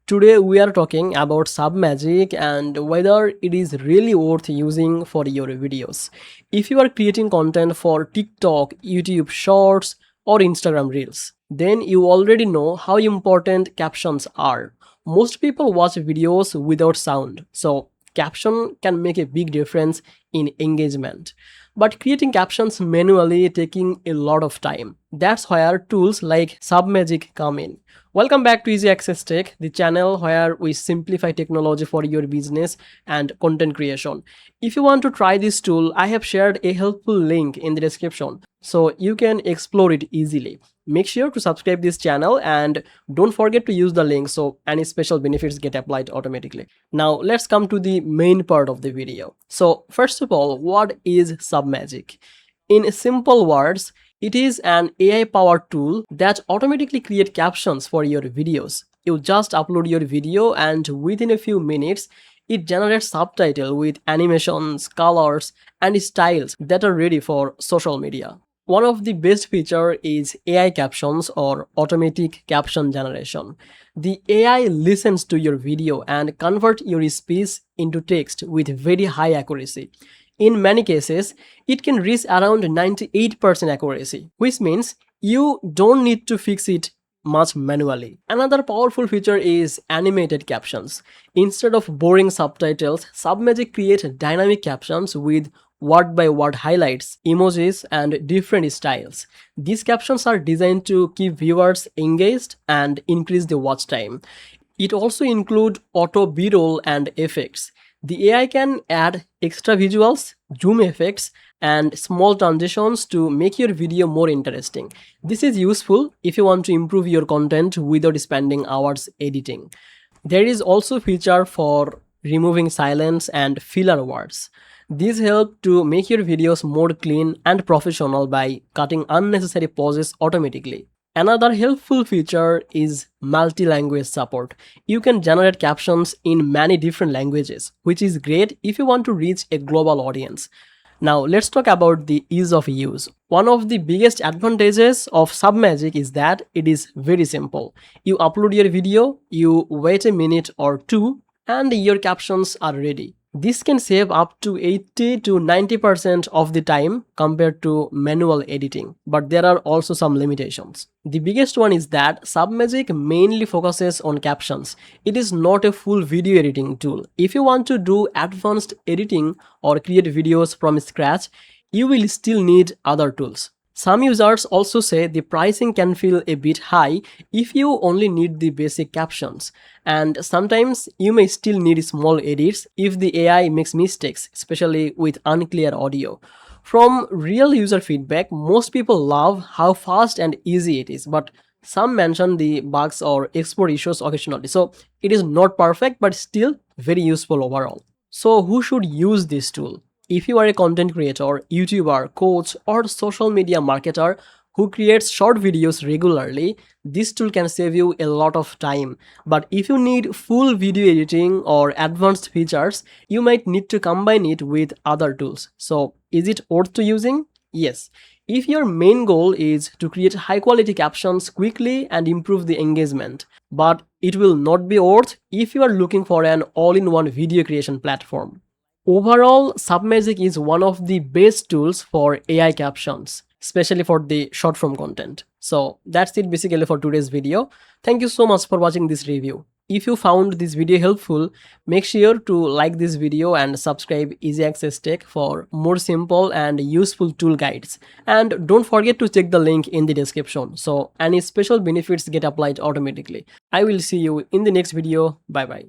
Today we are talking about Submagic and whether it is really worth using for your videos. If you are creating content for TikTok, YouTube Shorts, or Instagram Reels, then you already know how important captions are. Most people watch videos without sound, so caption can make a big difference in engagement. But creating captions manually taking a lot of time. That's where tools like Submagic come in. Welcome back to Easy Access Tech, the channel where we simplify technology for your business and content creation. If you want to try this tool, I have shared a helpful link in the description so you can explore it easily. Make sure to subscribe this channel and don't forget to use the link so any special benefits get applied automatically. Now let's come to the main part of the video. So first of all, what is Submagic? In simple words, it is an AI-powered tool that automatically creates captions for your videos. You just upload your video and within a few minutes, it generates subtitles with animations, colors, and styles that are ready for social media. One of the best features is AI captions or automatic caption generation. The AI listens to your video and converts your speech into text with very high accuracy. In many cases, it can reach around 98% accuracy, which means you don't need to fix it much manually. Another powerful feature is animated captions. Instead of boring subtitles, Submagic creates dynamic captions with word-by-word highlights, emojis, and different styles. These captions are designed to keep viewers engaged and increase the watch time. It also includes auto B-roll and effects. The AI can add extra visuals, zoom effects, and small transitions to make your video more interesting. This is useful if you want to improve your content without spending hours editing. There is also a feature for removing silence and filler words. These help to make your videos more clean and professional by cutting unnecessary pauses automatically. Another helpful feature is multi-language support. You can generate captions in many different languages, which is great if you want to reach a global audience. Now let's talk about the ease of use. One of the biggest advantages of Submagic is that it is very simple. You upload your video, you wait a minute or two, and your captions are ready. This can save up to 80 to 90% of the time compared to manual editing, but there are also some limitations. The biggest one is that Submagic mainly focuses on captions. It is not a full video editing tool. If you want to do advanced editing or create videos from scratch, you will still need other tools. Some users also say the pricing can feel a bit high if you only need the basic captions, and sometimes you may still need small edits if the AI makes mistakes, especially with unclear audio. From real user feedback, most people love how fast and easy it is, but some mention the bugs or export issues occasionally. So it is not perfect, but still very useful overall. So who should use this tool? If you are a content creator, YouTuber, coach, or social media marketer who creates short videos regularly, this tool can save you a lot of time. But if you need full video editing or advanced features, you might need to combine it with other tools. So is it worth to using? Yes. If your main goal is to create high quality captions quickly and improve the engagement, but it will not be worth if you are looking for an all-in-one video creation platform. Overall, Submagic is one of the best tools for AI captions, especially for the short form content. So that's it basically for today's video. Thank you so much for watching this review. If you found this video helpful, make sure to like this video and subscribe Easy Access Tech for more simple and useful tool guides. And don't forget to check the link in the description so any special benefits get applied automatically. I will see you in the next video. Bye bye.